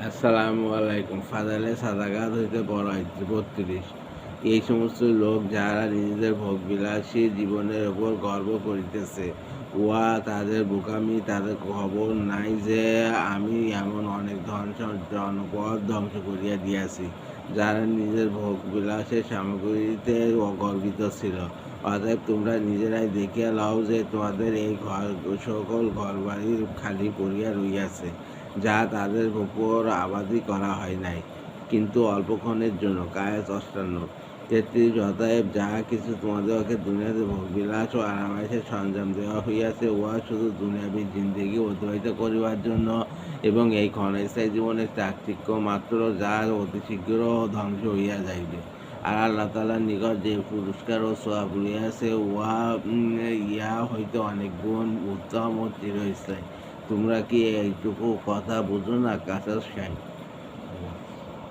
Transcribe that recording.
আসসালামু আলাইকুম। ফাজালে সাদাকাত হইতে বড় হইতে ৩২। এই সমস্ত লোক যাহারা নিজেদের ভোগবিলাসী জীবনের উপর গর্ব করিতেছে, উহা তাদের বোকামি, তাদের খবর নাই যে আমি এমন অনেক জনপদ ধ্বংস করিয়া দিয়াছি, যারা নিজের ভোগবিলাসের সামগ্রীতে গর্বিত ছিল। অতএব তোমরা নিজেরাই দেখিয়া লও যে তোমাদের এই সকল ঘরবাড়ি খালি পড়িয়া রহিয়াছে, যা তাদের উপর আবাদি করা হয় নাই, কিন্তু অল্পক্ষণের জন্য। কায়েস ৫৮। ৩৩। অতএব যাহা কিছু তোমাদেরকে দুনিয়াতে ভোগবিলাস ও আরামায়েশের সরঞ্জাম দেওয়া হইয়াছে, উহা শুধু দুনিয়াবী জিন্দেগি অতিবাহিত করিবার জন্য এবং এই ক্ষণস্থায়ী জীবনের চাকচিক্য মাত্র, যা অতি শীঘ্র ধ্বংস হইয়া যাইবে। আর আল্লাহ তাআলার নিকট যে পুরস্কার ও সওয়াব রহিয়াছে, উহা ইহা হইতে অনেক গুণ উত্তম ও চিরস্থায়ী। তোমরা কি এইটুকু কথা বুঝো না? কাসাস ৬০।